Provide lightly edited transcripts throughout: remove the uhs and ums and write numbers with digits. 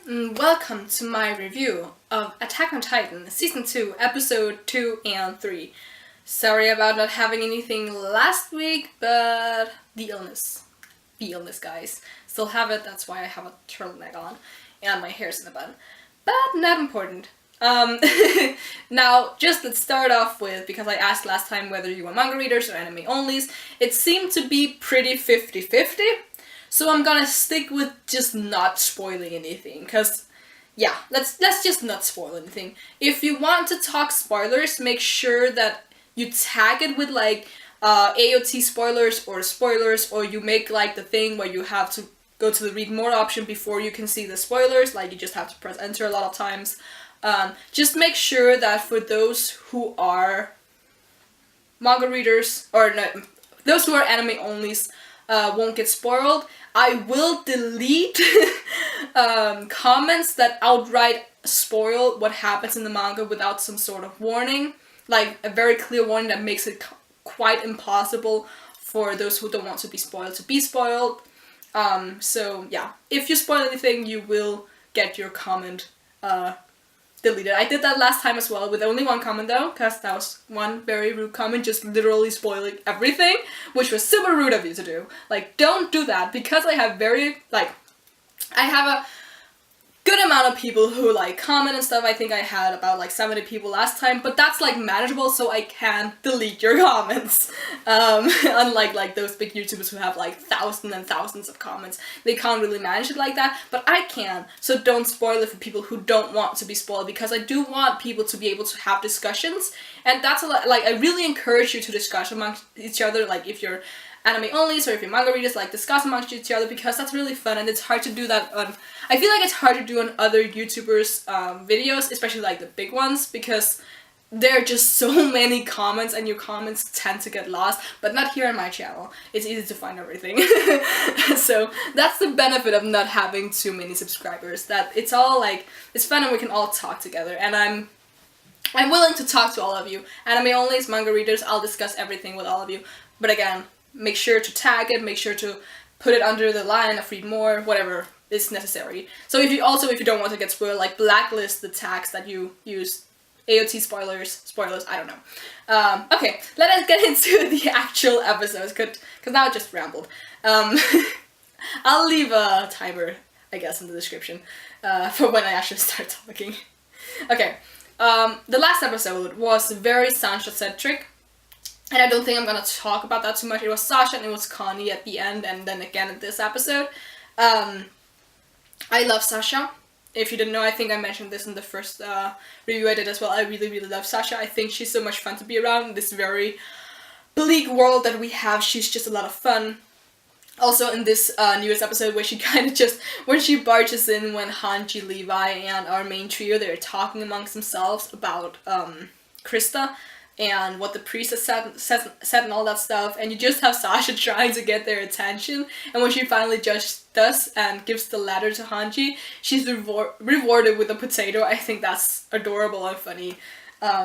and welcome to my review of Attack on Titan Season 2, Episode 2 and 3. Sorry about not having anything last week, but the illness, guys. Still have it, that's why I have a turtleneck on, and my hair's in a bun. But not important. Now, just let's start off with, because I asked last time whether you were manga readers or anime onlys, it seemed to be pretty 50-50. So I'm gonna stick with just not spoiling anything, because, yeah, let's just not spoil anything. If you want to talk spoilers, make sure that you tag it with, like, AOT spoilers, or you make, like, the thing where you have to go to the read more option before you can see the spoilers, like, you just have to press enter a lot of times. Just make sure that for those who are manga readers, or no, those who are anime onlys, won't get spoiled. I will delete comments that outright spoil what happens in the manga without some sort of warning. Like, a very clear warning that makes it quite impossible for those who don't want to be spoiled. So, yeah. If you spoil anything, you will get your comment deleted. I did that last time as well, with only one comment though, because that was one very rude comment, just literally spoiling everything, which was super rude of you to do. Like, don't do that, because I have a good amount of people who, like, comment and stuff. I think I had about, like, 70 people last time, but that's, like, manageable, so I can delete your comments. Unlike, like, those big YouTubers who have, like, thousands and thousands of comments. They can't really manage it like that, but I can. So don't spoil it for people who don't want to be spoiled, because I do want people to be able to have discussions, and that's a lot, like, I really encourage you to discuss amongst each other, like, if you're anime onlys or if you're manga readers, like, discuss amongst each other, because that's really fun, and it's hard to do that on, I feel like it's hard to do on other YouTubers' videos, especially, like, the big ones, because there are just so many comments, and your comments tend to get lost, but not here on my channel. It's easy to find everything. So that's the benefit of not having too many subscribers, that it's all, like, it's fun and we can all talk together, and I'm willing to talk to all of you. Anime onlys, manga readers, I'll discuss everything with all of you, but again, make sure to tag it, make sure to put it under the line of read more, whatever is necessary. So if you don't want to get spoiled, like, blacklist the tags that you use, AOT spoilers, I don't know. Okay, let us get into the actual episodes, because now I just rambled. I'll leave a timer, I guess, in the description, for when I actually start talking. Okay, the last episode was very Sasha-centric. And I don't think I'm gonna talk about that too much. It was Sasha and it was Connie at the end, and then again in this episode. I love Sasha. If you didn't know, I think I mentioned this in the first review I did as well. I really, really love Sasha. I think she's so much fun to be around in this very bleak world that we have. She's just a lot of fun. Also in this newest episode, where she kind of just, when she barges in, when Hanji, Levi, and our main trio, they're talking amongst themselves about Krista and what the priest has said and all that stuff, and you just have Sasha trying to get their attention, and when she finally just does and gives the letter to Hanji, she's rewarded with a potato. I think that's adorable and funny.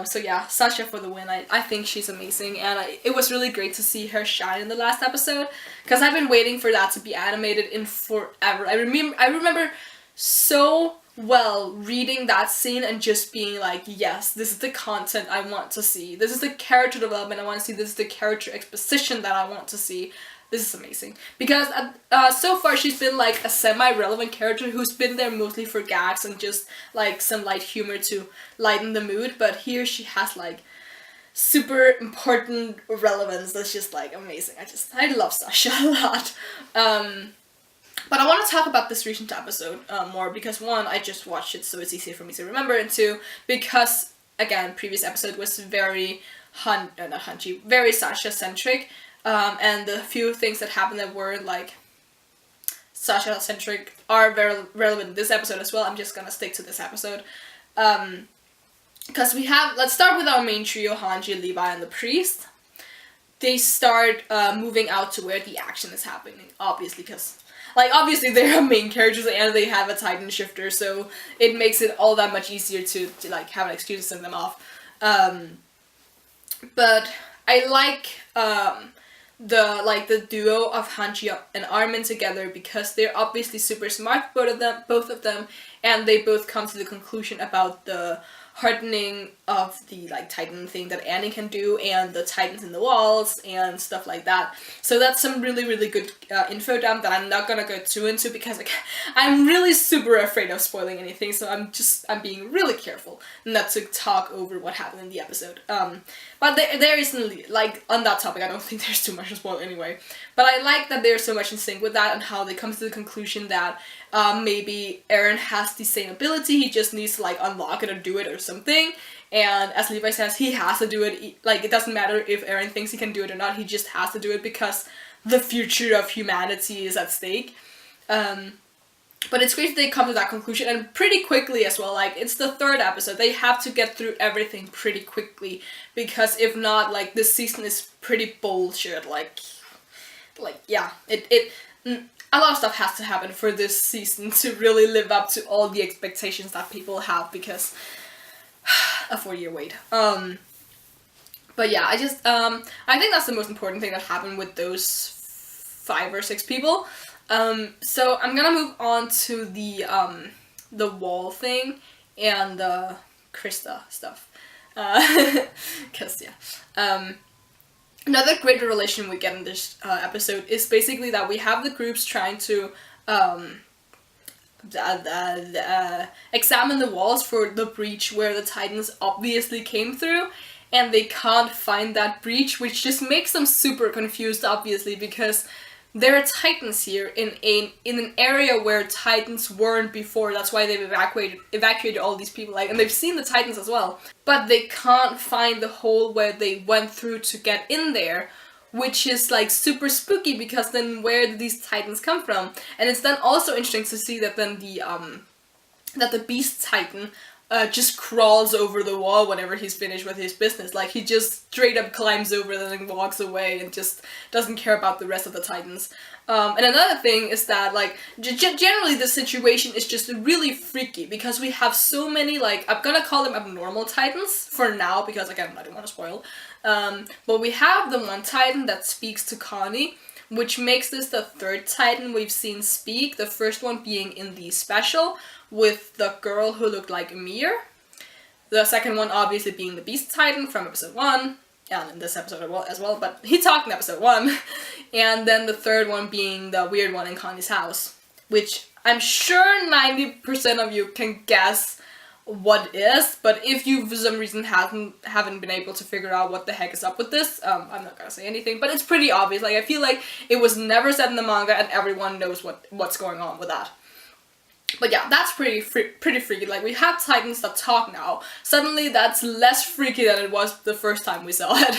So yeah, Sasha for the win. I think she's amazing, and it was really great to see her shine in the last episode, because I've been waiting for that to be animated in forever. I remember so well reading that scene and just being like, yes, this is the content I want to see. This is the character development I want to see. This is the character exposition that I want to see. This is amazing. Because so far she's been, like, a semi-relevant character who's been there mostly for gags and just, like, some light humor to lighten the mood. But here she has, like, super important relevance that's just, like, amazing. I love Sasha a lot. But I want to talk about this recent episode more, because one, I just watched it, so it's easier for me to remember, and two, because, again, previous episode was very very Sasha-centric, and the few things that happened that were, like, Sasha-centric are very relevant in this episode as well. I'm just gonna stick to this episode. Because let's start with our main trio, Hanji, Levi, and the priest. They start moving out to where the action is happening, obviously, because, like, obviously they're main characters and they have a Titan shifter, so it makes it all that much easier to like, have an excuse to send them off. But I like the duo of Hanji and Armin together, because they're obviously super smart, both of them, and they both come to the conclusion about the hardening of the like Titan thing that Annie can do, and the Titans in the walls and stuff like that. So that's some really, really good info dump that I'm not gonna go too into, because like, I'm really super afraid of spoiling anything, so I'm being really careful not to talk over what happened in the episode. But there isn't, like, on that topic, I don't think there's too much to spoil anyway. But I like that they're so much in sync with that, and how they come to the conclusion that maybe Eren has the same ability, he just needs to like unlock it or do it or something. And as Levi says, he has to do it. Like, it doesn't matter if Eren thinks he can do it or not, he just has to do it because the future of humanity is at stake. But it's great that they come to that conclusion, and pretty quickly as well. Like, it's the 3rd episode. They have to get through everything pretty quickly, because if not, like, this season is pretty bullshit. Like yeah, a lot of stuff has to happen for this season to really live up to all the expectations that people have, because a 4-year wait. But yeah, I think that's the most important thing that happened with those 5 or 6 people. So I'm gonna move on to the wall thing and the Krista stuff. Cause yeah. Another great relation we get in this episode is basically that we have the groups trying to examine the walls for the breach where the Titans obviously came through, and they can't find that breach, which just makes them super confused, obviously, because there are Titans here in an area where Titans weren't before. That's why they've evacuated all these people, like, and they've seen the Titans as well. But they can't find the hole where they went through to get in there, which is like super spooky, because then where did these Titans come from? And it's then also interesting to see that then the Beast Titan just crawls over the wall whenever he's finished with his business. Like, he just straight up climbs over and then walks away and just doesn't care about the rest of the Titans. And another thing is that, like, generally the situation is just really freaky, because we have so many, like, I'm gonna call them abnormal Titans for now, because again, I don't want to spoil. But we have the one Titan that speaks to Connie, which makes this the 3rd Titan we've seen speak, the first one being in the special, with the girl who looked like Ymir. The second one obviously being the Beast Titan from episode 1, and in this episode as well, but he talked in episode 1. And then the 3rd one being the weird one in Connie's house, which I'm sure 90% of you can guess what is, but if you for some reason haven't been able to figure out what the heck is up with this, I'm not gonna say anything, but it's pretty obvious. Like, I feel like it was never said in the manga, and everyone knows what's going on with that. But yeah, that's pretty freaky. Like, we have Titans that talk now. Suddenly that's less freaky than it was the first time we saw it.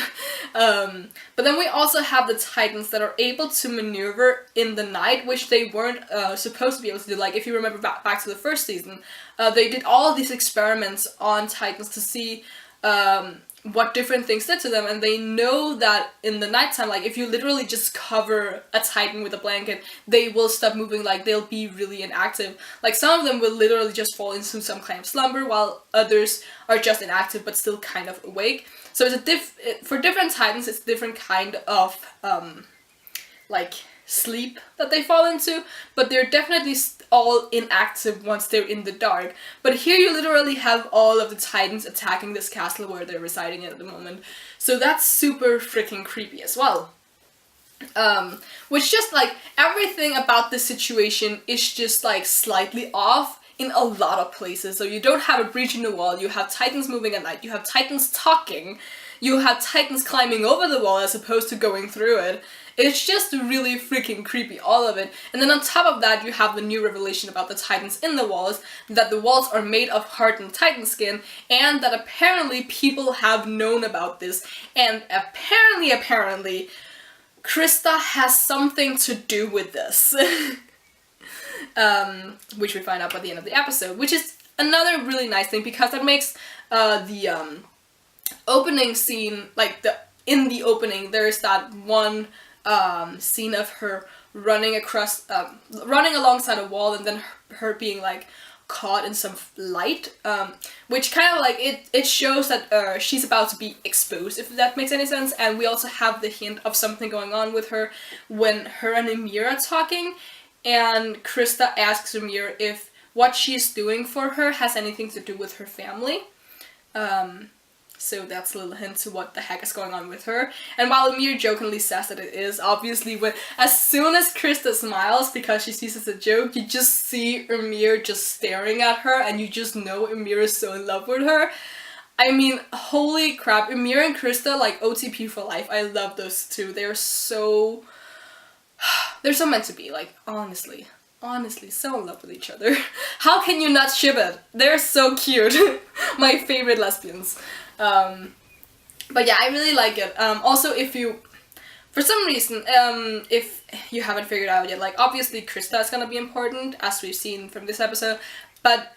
But then we also have the Titans that are able to maneuver in the night, which they weren't supposed to be able to do. Like, if you remember back to the first season, they did all of these experiments on Titans to see what different things did to them, and they know that in the nighttime, like, if you literally just cover a Titan with a blanket, they will stop moving. Like, they'll be really inactive. Like, some of them will literally just fall into some kind of slumber, while others are just inactive but still kind of awake. So it's for different Titans, it's different kind of like sleep that they fall into, but they're definitely all inactive once they're in the dark. But here you literally have all of the Titans attacking this castle where they're residing at the moment. So that's super freaking creepy as well. Which just, like, everything about this situation is just, like, slightly off in a lot of places. So you don't have a breach in the wall, you have Titans moving at night, you have Titans talking, you have Titans climbing over the wall as opposed to going through it. It's just really freaking creepy, all of it. And then on top of that, you have the new revelation about the Titans in the walls, that the walls are made of hardened Titan skin, and that apparently people have known about this. And apparently, Krista has something to do with this. Which we find out by the end of the episode, which is another really nice thing, because that makes the opening scene, like, in the opening, there's that one scene of her running alongside a wall, and then her being like, caught in some light, which kind of like it shows that she's about to be exposed, if that makes any sense. And we also have the hint of something going on with her when her and Ymir are talking, and Krista asks Ymir if what she's doing for her has anything to do with her family. So that's a little hint to what the heck is going on with her. And while Ymir jokingly says that it is, obviously as soon as Krista smiles because she sees it's a joke, you just see Ymir just staring at her, and you just know Ymir is so in love with her. I mean, holy crap, Ymir and Krista, like OTP for life. I love those two. They're so meant to be, like, honestly, so in love with each other. How can you not ship it? They're so cute. My favorite lesbians. But yeah, I really like it. Also, if you, for some reason, if you haven't figured out yet, like, obviously Krista is gonna be important, as we've seen from this episode, but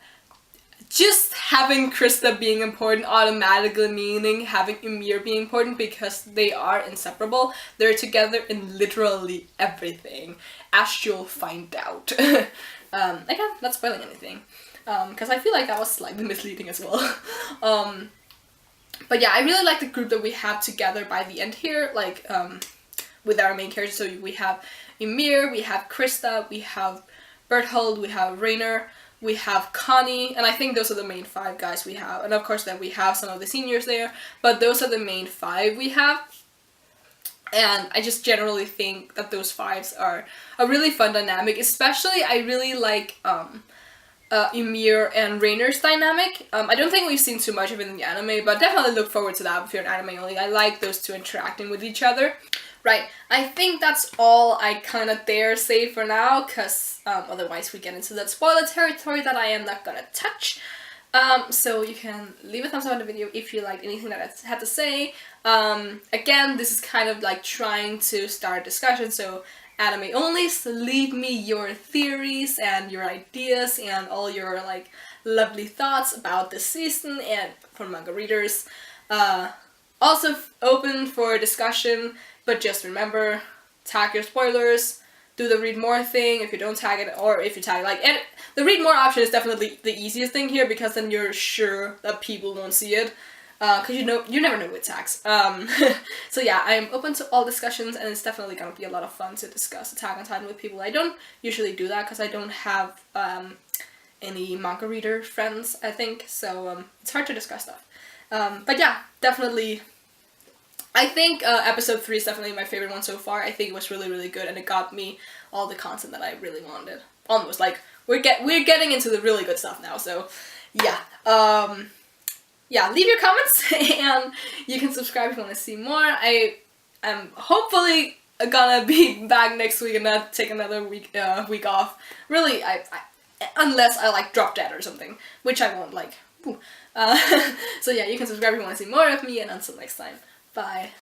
just having Krista being important automatically meaning having Ymir being important, because they are inseparable. They're together in literally everything, as you'll find out. Again, not spoiling anything, because I feel like that was slightly misleading as well. But yeah, I really like the group that we have together by the end here, like, with our main characters. So we have Ymir, we have Krista, we have Berthold, we have Rainer, we have Connie, and I think those are the main 5 guys we have. And of course then we have some of the seniors there, but those are the main 5 we have. And I just generally think that those 5s are a really fun dynamic. Especially, I really like, Ymir and Rainer's dynamic. I don't think we've seen too much of it in the anime, but definitely look forward to that if you're an anime only. I like those two interacting with each other. Right, I think that's all I kind of dare say for now, because otherwise we get into that spoiler territory that I am not gonna touch. So you can leave a thumbs up on the video if you liked anything that I had to say. Again, this is kind of like trying to start a discussion, so anime only, so leave me your theories and your ideas and all your like lovely thoughts about this season and for manga readers. Also open for discussion, but just remember, tag your spoilers, do the read more thing if you don't tag it, or if you tag it, like, and the read more option is definitely the easiest thing here, because then you're sure that people won't see it. Because you never know with tags. So yeah, I'm open to all discussions, and it's definitely gonna be a lot of fun to discuss Attack on Titan with people. I don't usually do that because I don't have any manga reader friends, I think, so it's hard to discuss stuff. But yeah, definitely, I think episode 3 is definitely my favorite one so far. I think it was really, really good, and it got me all the content that I really wanted. Almost, like, we're getting into the really good stuff now, so yeah. Yeah, leave your comments, and you can subscribe if you want to see more. I am hopefully gonna be back next week and not take another week off. Really, unless I like drop dead or something, which I won't, like. So yeah, you can subscribe if you want to see more of me, and until next time, bye.